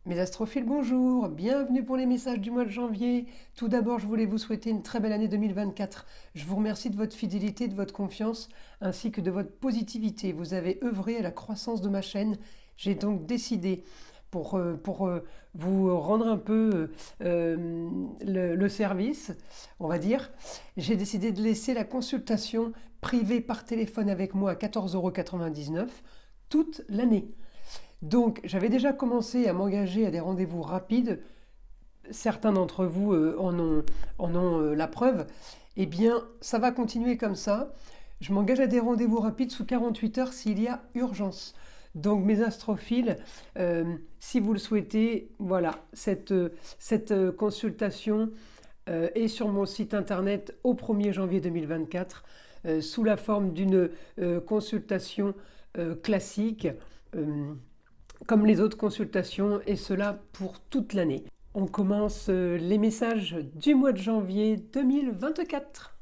Mes astrophiles, bonjour, bienvenue pour les messages du mois de janvier. Tout d'abord, je voulais vous souhaiter une très belle année 2024. Je vous remercie de votre fidélité, de votre confiance, ainsi que de votre positivité. Vous avez œuvré à la croissance de ma chaîne. J'ai donc décidé, pour vous rendre un peu le service, on va dire, j'ai décidé de laisser la consultation privée par téléphone avec moi à 14,99 € toute l'année. Donc, j'avais déjà commencé à m'engager à des rendez-vous rapides. Certains d'entre vous en ont la preuve. Eh bien, ça va continuer comme ça. Je m'engage à des rendez-vous rapides sous 48 heures s'il y a urgence. Donc, mes astrophiles, si vous le souhaitez, voilà, cette consultation est sur mon site internet au 1er janvier 2024 sous la forme d'une consultation classique. euh, comme les autres consultations, et cela pour toute l'année. On commence les messages du mois de janvier 2024.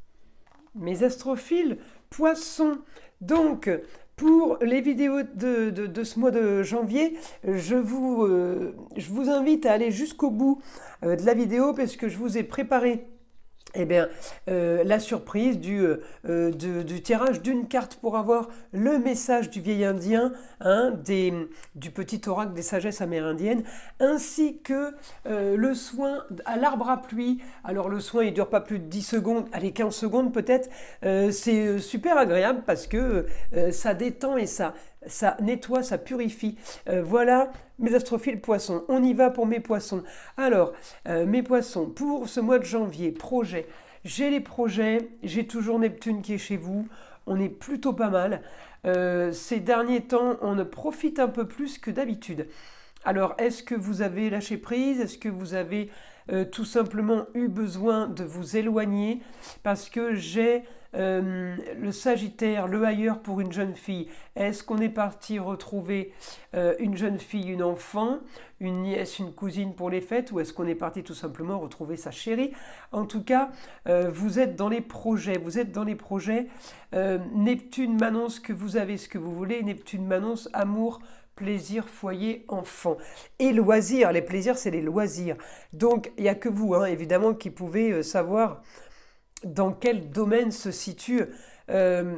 Mes astrophiles, poissons. Donc, pour les vidéos de ce mois de janvier, je vous invite à aller jusqu'au bout de la vidéo parce que je vous ai préparé la surprise du tirage d'une carte pour avoir le message du vieil indien, du petit oracle des sagesses amérindiennes, ainsi que le soin à l'arbre à pluie. Alors le soin il dure pas plus de 10 secondes, allez 15 secondes peut-être, c'est super agréable parce que ça détend et ça nettoie, ça purifie. Voilà mes astrophiles poissons. On y va pour mes poissons. Alors, mes poissons, pour ce mois de janvier, projet. J'ai les projets, j'ai toujours Neptune qui est chez vous. On est plutôt pas mal. Ces derniers temps, on profite un peu plus que d'habitude. Alors, est-ce que vous avez lâché prise? Est-ce que vous avez tout simplement eu besoin de vous éloigner? Parce que j'ai le Sagittaire, le ailleurs pour une jeune fille. Est-ce qu'on est parti retrouver une jeune fille, une enfant, une nièce, une cousine pour les fêtes, ou est-ce qu'on est parti tout simplement retrouver sa chérie? En tout cas, vous êtes dans les projets, Neptune m'annonce que vous avez ce que vous voulez, Neptune m'annonce amour, plaisir, foyer, enfant. Et loisirs, les plaisirs, c'est les loisirs. Donc, il n'y a que vous, évidemment, qui pouvez savoir dans quel domaine se situent euh,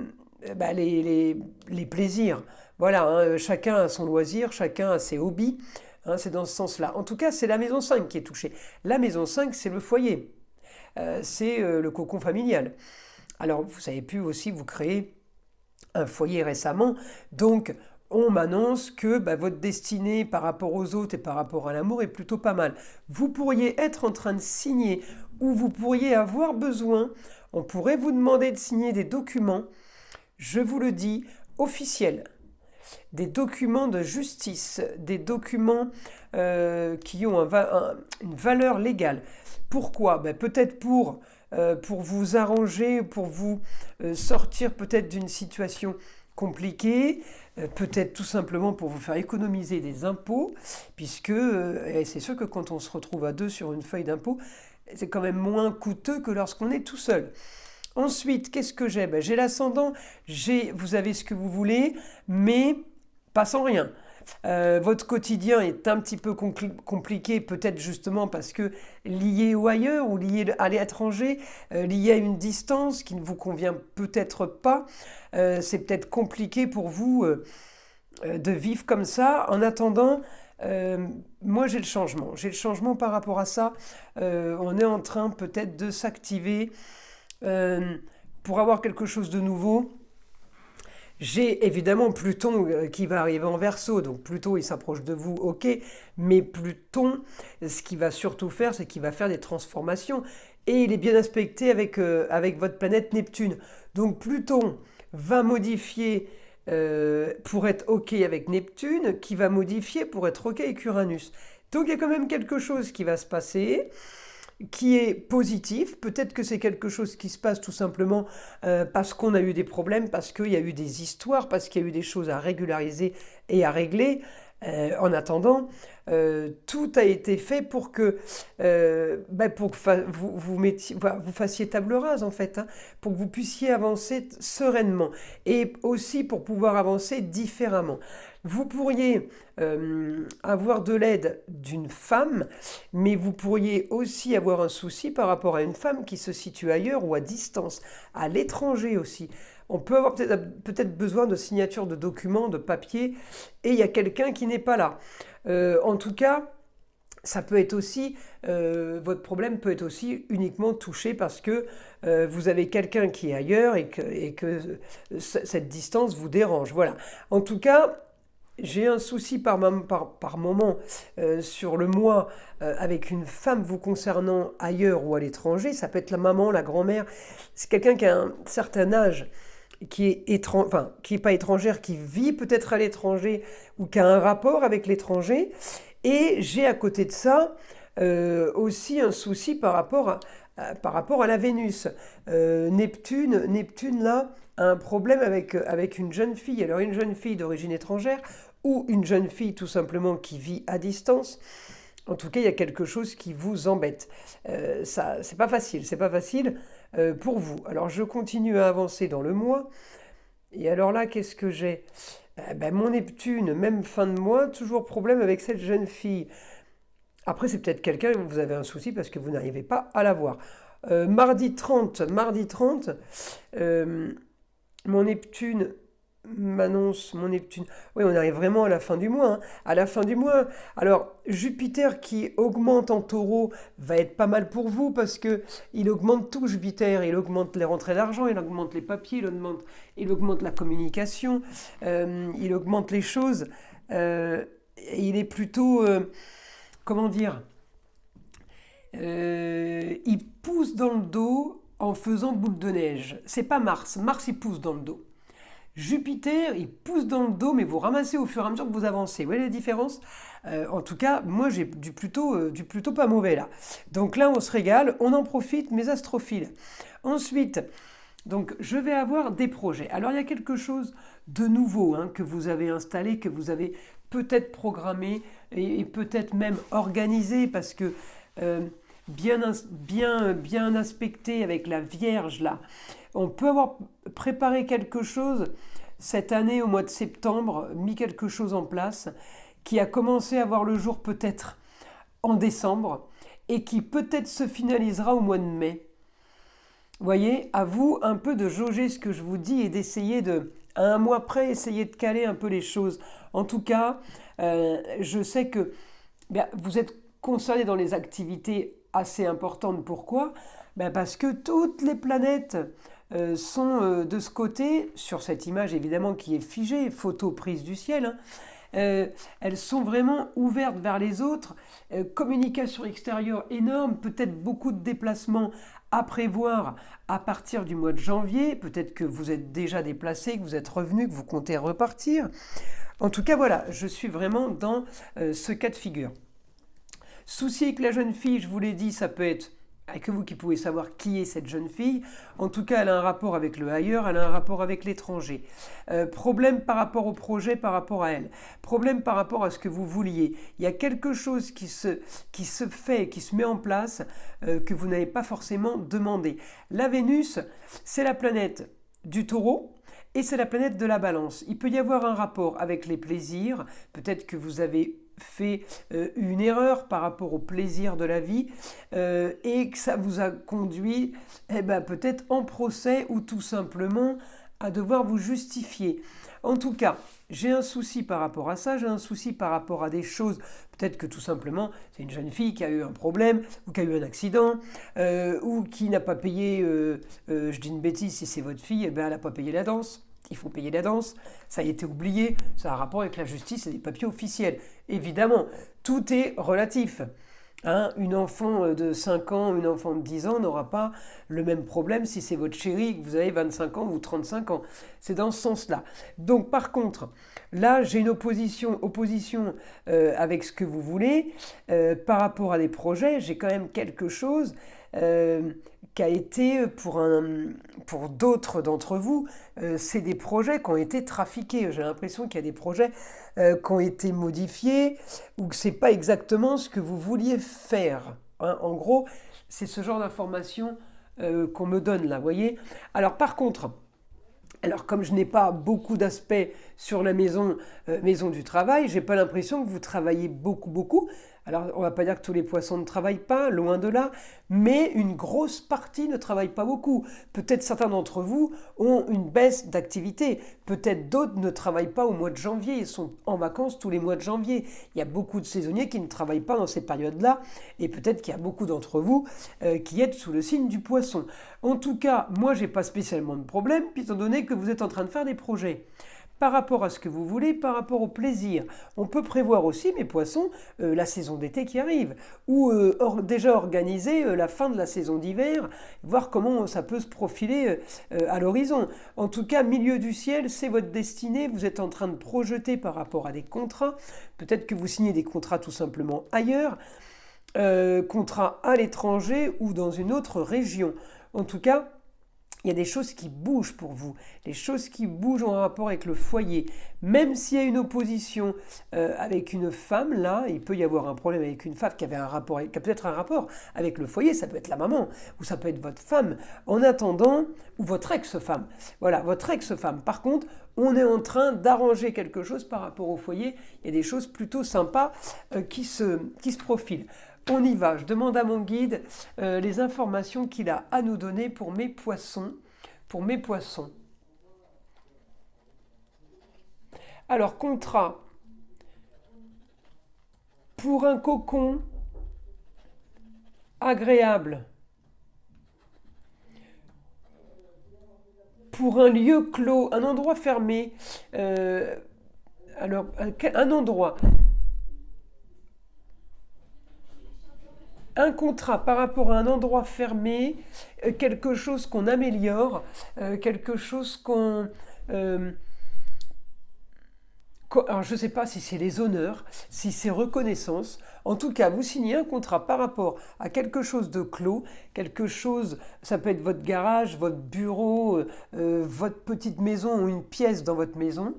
les plaisirs. Voilà, chacun a son loisir, chacun a ses hobbies. C'est dans ce sens-là. En tout cas, c'est la maison 5 qui est touchée. La maison 5, c'est le foyer. C'est le cocon familial. Alors, vous avez pu aussi vous créer un foyer récemment. Donc, on m'annonce que votre destinée par rapport aux autres et par rapport à l'amour est plutôt pas mal. Vous pourriez être en train de signer ou vous pourriez avoir besoin, on pourrait vous demander de signer des documents, je vous le dis, officiels. Des documents de justice, des documents qui ont une valeur légale. Pourquoi? Peut-être pour vous arranger, pour vous sortir peut-être d'une situation compliquée, peut-être tout simplement pour vous faire économiser des impôts, puisque c'est sûr que quand on se retrouve à deux sur une feuille d'impôt, c'est quand même moins coûteux que lorsqu'on est tout seul. Ensuite, qu'est-ce que j'ai? J'ai l'ascendant, vous avez ce que vous voulez, mais pas sans rien. Votre quotidien est un petit peu compliqué, peut-être justement parce que lié au ailleurs ou lié à l'étranger, lié à une distance qui ne vous convient peut-être pas. C'est peut-être compliqué pour vous de vivre comme ça. En attendant, moi j'ai le changement. J'ai le changement par rapport à ça. On est en train peut-être de s'activer pour avoir quelque chose de nouveau. J'ai évidemment Pluton qui va arriver en Verseau, donc Pluton il s'approche de vous, ok, mais Pluton, ce qu'il va surtout faire, c'est qu'il va faire des transformations, et il est bien aspecté avec votre planète Neptune. Donc Pluton va modifier pour être ok avec Neptune, qui va modifier pour être ok avec Uranus. Donc il y a quand même quelque chose qui va se passer, qui est positif. Peut-être que c'est quelque chose qui se passe tout simplement parce qu'on a eu des problèmes, parce qu'il y a eu des histoires, parce qu'il y a eu des choses à régulariser et à régler. En attendant, tout a été fait pour que vous fassiez table rase en fait, pour que vous puissiez avancer sereinement et aussi pour pouvoir avancer différemment. Vous pourriez avoir de l'aide d'une femme, mais vous pourriez aussi avoir un souci par rapport à une femme qui se situe ailleurs ou à distance, à l'étranger aussi. On peut avoir peut-être besoin de signature de documents, de papiers, et il y a quelqu'un qui n'est pas là. En tout cas, ça peut être aussi, votre problème peut être aussi uniquement touché parce que vous avez quelqu'un qui est ailleurs et que cette distance vous dérange. Voilà. En tout cas, j'ai un souci par moment sur le mois avec une femme vous concernant ailleurs ou à l'étranger. Ça peut être la maman, la grand-mère. C'est quelqu'un qui a un certain âge, qui est enfin, qui est pas étrangère, qui vit peut-être à l'étranger ou qui a un rapport avec l'étranger. Et j'ai à côté de ça aussi un souci par rapport à la Vénus. Neptune là, a un problème avec une jeune fille. Alors une jeune fille d'origine étrangère ou une jeune fille tout simplement qui vit à distance. En tout cas, il y a quelque chose qui vous embête. Ça, c'est pas facile pour vous. Alors je continue à avancer dans le mois. Et alors là, qu'est-ce que j'ai? Ben, mon Neptune, même fin de mois, toujours problème avec cette jeune fille. Après, c'est peut-être quelqu'un, vous avez un souci parce que vous n'arrivez pas à la voir. Mardi 30, euh, mon Neptune m'annonce, mon Neptune. Oui, on arrive vraiment à la fin du mois, hein. À la fin du mois. Alors, Jupiter qui augmente en taureau va être pas mal pour vous parce que il augmente tout, Jupiter. Il augmente les rentrées d'argent, il augmente les papiers, il augmente la communication, il augmente les choses. Et il est plutôt, comment dire, il pousse dans le dos en faisant boule de neige. C'est pas Mars. Mars, il pousse dans le dos. Jupiter, il pousse dans le dos, mais vous ramassez au fur et à mesure que vous avancez. Vous voyez la différence? En tout cas, moi, j'ai du plutôt pas mauvais là. Donc là, on se régale, on en profite, mes astrophiles. Ensuite, donc, je vais avoir des projets. Alors, il y a quelque chose de nouveau hein, que vous avez installé, que vous avez peut-être programmé et peut-être même organisé parce que euh, bien inspecté avec la Vierge là. On peut avoir préparé quelque chose cette année au mois de septembre, mis quelque chose en place qui a commencé à voir le jour peut-être en décembre et qui peut-être se finalisera au mois de mai. Vous voyez, à vous un peu de jauger ce que je vous dis et d'essayer à un mois près, essayer de caler un peu les choses. En tout cas, je sais que vous êtes concerné dans les activités assez importantes. Pourquoi? Parce que toutes les planètes sont de ce côté, sur cette image évidemment qui est figée, photo prise du ciel, hein, elles sont vraiment ouvertes vers les autres, communication extérieure énorme, peut-être beaucoup de déplacements à prévoir à partir du mois de janvier, peut-être que vous êtes déjà déplacé, que vous êtes revenu, que vous comptez repartir. En tout cas voilà, je suis vraiment dans ce cas de figure. Souci avec la jeune fille, je vous l'ai dit, ça peut être que vous qui pouvez savoir qui est cette jeune fille. En tout cas, elle a un rapport avec le ailleurs, elle a un rapport avec l'étranger. Problème par rapport au projet, par rapport à elle. Problème par rapport à ce que vous vouliez. Il y a quelque chose qui se fait, qui se met en place, que vous n'avez pas forcément demandé. La Vénus, c'est la planète du Taureau. Et c'est la planète de la Balance. Il peut y avoir un rapport avec les plaisirs. Peut-être que vous avez fait une erreur par rapport au plaisir de la vie et que ça vous a conduit peut-être en procès ou tout simplement à devoir vous justifier. En tout cas, j'ai un souci par rapport à ça, j'ai un souci par rapport à des choses, peut-être que tout simplement c'est une jeune fille qui a eu un problème ou qui a eu un accident ou qui n'a pas payé, je dis une bêtise, si c'est votre fille, elle n'a pas payé la danse. Il faut payer la danse, ça a été oublié, ça a un rapport avec la justice et des papiers officiels. Évidemment, tout est relatif. Hein, une enfant de 5 ans, une enfant de 10 ans n'aura pas le même problème si c'est votre chérie et que vous avez 25 ans ou 35 ans. C'est dans ce sens-là. Donc par contre, là j'ai une opposition avec ce que vous voulez. Par rapport à des projets, j'ai quand même quelque chose qui a été pour d'autres d'entre vous, c'est des projets qui ont été trafiqués. J'ai l'impression qu'il y a des projets qui ont été modifiés ou que c'est pas exactement ce que vous vouliez faire. Hein. En gros, c'est ce genre d'information qu'on me donne là, vous voyez. Alors par contre, Alors, comme je n'ai pas beaucoup d'aspects sur la maison, maison du travail, j'ai pas l'impression que vous travaillez beaucoup, beaucoup. Alors, on va pas dire que tous les poissons ne travaillent pas, loin de là, mais une grosse partie ne travaille pas beaucoup. Peut-être certains d'entre vous ont une baisse d'activité. Peut-être d'autres ne travaillent pas au mois de janvier et sont en vacances tous les mois de janvier. Il y a beaucoup de saisonniers qui ne travaillent pas dans ces périodes-là, et peut-être qu'il y a beaucoup d'entre vous qui êtes sous le signe du poisson. En tout cas, moi, j'ai pas spécialement de problème, étant donné que vous êtes en train de faire des projets. Par rapport à ce que vous voulez, par rapport au plaisir. On peut prévoir aussi, mes poissons, la saison d'été qui arrive, ou déjà organiser la fin de la saison d'hiver, voir comment ça peut se profiler à l'horizon. En tout cas, milieu du ciel, c'est votre destinée, vous êtes en train de projeter par rapport à des contrats, peut-être que vous signez des contrats tout simplement ailleurs, contrats à l'étranger ou dans une autre région. En tout cas, il y a des choses qui bougent pour vous, des choses qui bougent en rapport avec le foyer. Même s'il y a une opposition avec une femme, là, il peut y avoir un problème avec une femme qui avait un rapport, qui a peut-être un rapport avec le foyer, ça peut être la maman, ou ça peut être votre femme, en attendant, ou votre ex-femme. Voilà, votre ex-femme. Par contre, on est en train d'arranger quelque chose par rapport au foyer. Il y a des choses plutôt sympas qui se profilent. On y va, je demande à mon guide les informations qu'il a à nous donner pour mes poissons. Pour mes poissons. Alors, contrat. Pour un cocon agréable. Pour un lieu clos, un endroit fermé. Alors, un endroit. Un contrat par rapport à un endroit fermé, quelque chose qu'on améliore, quelque chose qu'on... alors je ne sais pas si c'est les honneurs, si c'est reconnaissance. En tout cas, vous signez un contrat par rapport à quelque chose de clos, quelque chose, ça peut être votre garage, votre bureau, votre petite maison ou une pièce dans votre maison.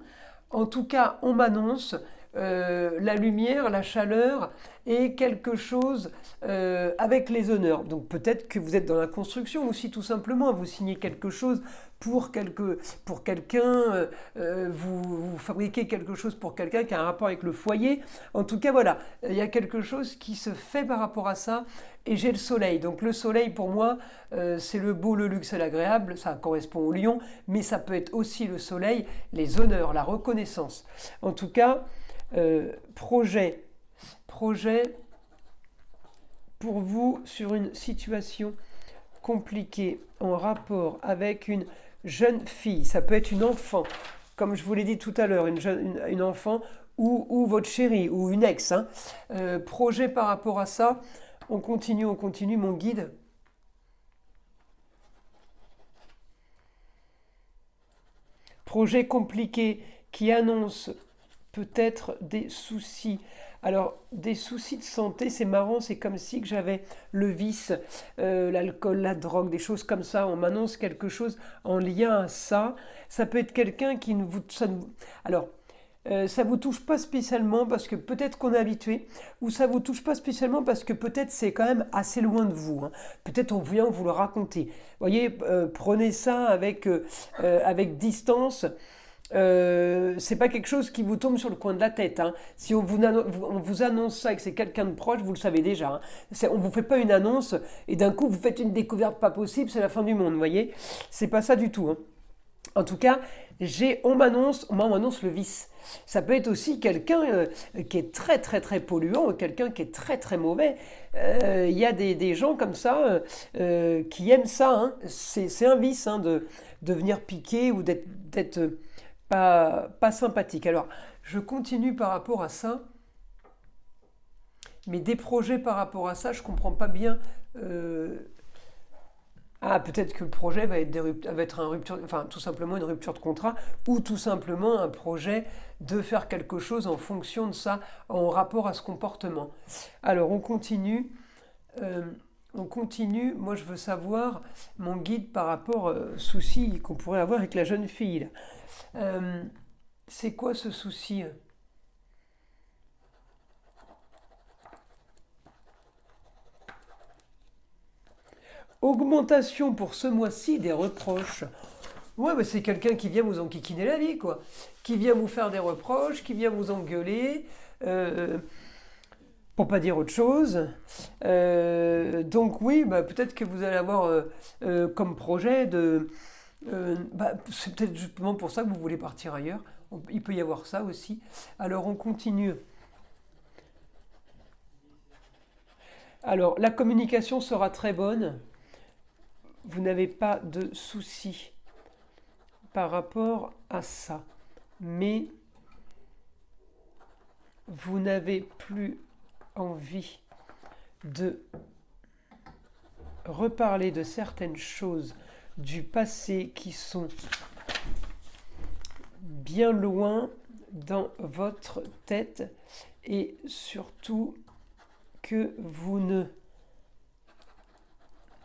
En tout cas, on m'annonce la lumière, la chaleur et quelque chose avec les honneurs. Donc peut-être que vous êtes dans la construction aussi tout simplement, vous signez quelque chose pour quelqu'un, vous fabriquez quelque chose pour quelqu'un qui a un rapport avec le foyer. En tout cas voilà, il y a quelque chose qui se fait par rapport à ça. Et j'ai le soleil. Donc le soleil pour moi, c'est le beau, le luxe et l'agréable. Ça correspond au lion, mais ça peut être aussi le soleil, les honneurs, la reconnaissance. En tout cas, projet pour vous sur une situation compliquée en rapport avec une jeune fille. Ça peut être une enfant, comme je vous l'ai dit tout à l'heure, une enfant ou votre chérie ou une ex. Hein. Projet par rapport à ça. On continue, mon guide. Projet compliqué qui annonce peut-être des soucis. Alors, des soucis de santé, c'est marrant, c'est comme si que j'avais le vice, l'alcool, la drogue, des choses comme ça. On m'annonce quelque chose en lien à ça. Ça peut être quelqu'un qui ne vous... Alors, ça vous touche pas spécialement parce que peut-être qu'on est habitué, ou ça vous touche pas spécialement parce que peut-être c'est quand même assez loin de vous. Hein. Peut-être on vient vous le raconter. Vous voyez, prenez ça avec distance. C'est pas quelque chose qui vous tombe sur le coin de la tête. Hein. Si on vous annonce ça et que c'est quelqu'un de proche, vous le savez déjà. Hein. On vous fait pas une annonce et d'un coup vous faites une découverte pas possible, c'est la fin du monde. Vous voyez, c'est pas ça du tout. Hein. En tout cas, on m'annonce le vice. Ça peut être aussi quelqu'un qui est très très très polluant, quelqu'un qui est très très mauvais. Il y a des gens comme ça qui aiment ça. Hein. C'est un vice hein, de venir piquer ou d'être pas sympathique. Alors, je continue par rapport à ça. Mais des projets par rapport à ça, je ne comprends pas bien. Peut-être que le projet va être tout simplement une rupture de contrat ou tout simplement un projet de faire quelque chose en fonction de ça, en rapport à ce comportement. Alors, on continue. Moi je veux savoir mon guide par rapport aux soucis qu'on pourrait avoir avec la jeune fille. C'est quoi ce souci? Augmentation pour ce mois-ci des reproches. Ouais, mais c'est quelqu'un qui vient vous enquiquiner la vie, quoi. Qui vient vous faire des reproches, qui vient vous engueuler, euh, pour pas dire autre chose. Donc oui, bah, peut-être que vous allez avoir comme projet de... c'est peut-être justement pour ça que vous voulez partir ailleurs. Il peut y avoir ça aussi. Alors on continue. Alors la communication sera très bonne. Vous n'avez pas de soucis par rapport à ça. Mais vous n'avez plus envie de reparler de certaines choses du passé qui sont bien loin dans votre tête et surtout que vous ne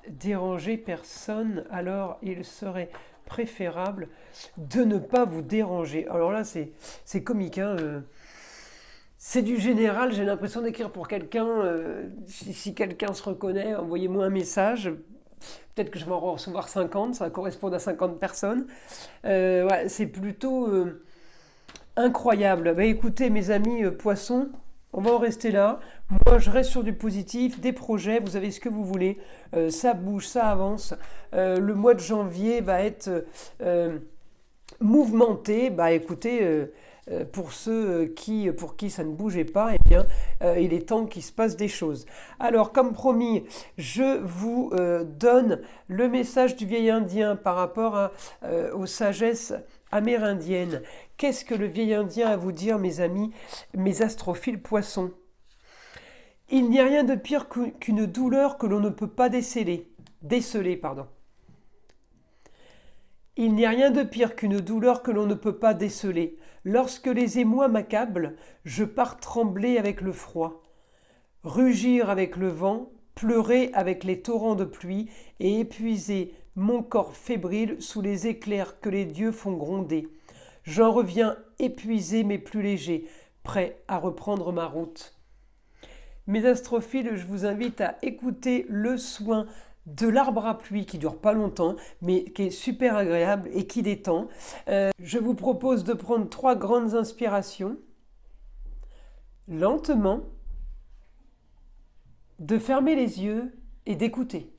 dérangez personne, alors il serait préférable de ne pas vous déranger. Alors là, c'est comique, hein. C'est du général, j'ai l'impression d'écrire pour quelqu'un. Si quelqu'un se reconnaît, envoyez-moi un message. Peut-être que je vais en recevoir 50, ça correspond à 50 personnes. Ouais, c'est plutôt incroyable. Bah, écoutez, mes amis poissons, on va en rester là. Moi, je reste sur du positif, des projets, vous avez ce que vous voulez. Ça bouge, ça avance. Le mois de janvier va être mouvementé. Bah écoutez, pour ceux pour qui ça ne bougeait pas, eh bien, il est temps qu'il se passe des choses. Alors, comme promis, je vous donne le message du vieil indien par rapport aux sagesses amérindiennes. Qu'est-ce que le vieil indien a à vous dire, mes amis, mes astrophiles poissons? Il n'y a rien de pire qu'une douleur que l'on ne peut pas déceler, pardon. Il n'y a rien de pire qu'une douleur que l'on ne peut pas déceler. Lorsque les émois m'accablent, je pars trembler avec le froid, rugir avec le vent, pleurer avec les torrents de pluie et épuiser mon corps fébrile sous les éclairs que les dieux font gronder. J'en reviens épuisé mais plus léger, prêt à reprendre ma route. Mes astrophiles, je vous invite à écouter le soin de l'arbre à pluie qui dure pas longtemps, mais qui est super agréable et qui détend. Je vous propose de prendre 3 grandes inspirations, lentement, de fermer les yeux et d'écouter.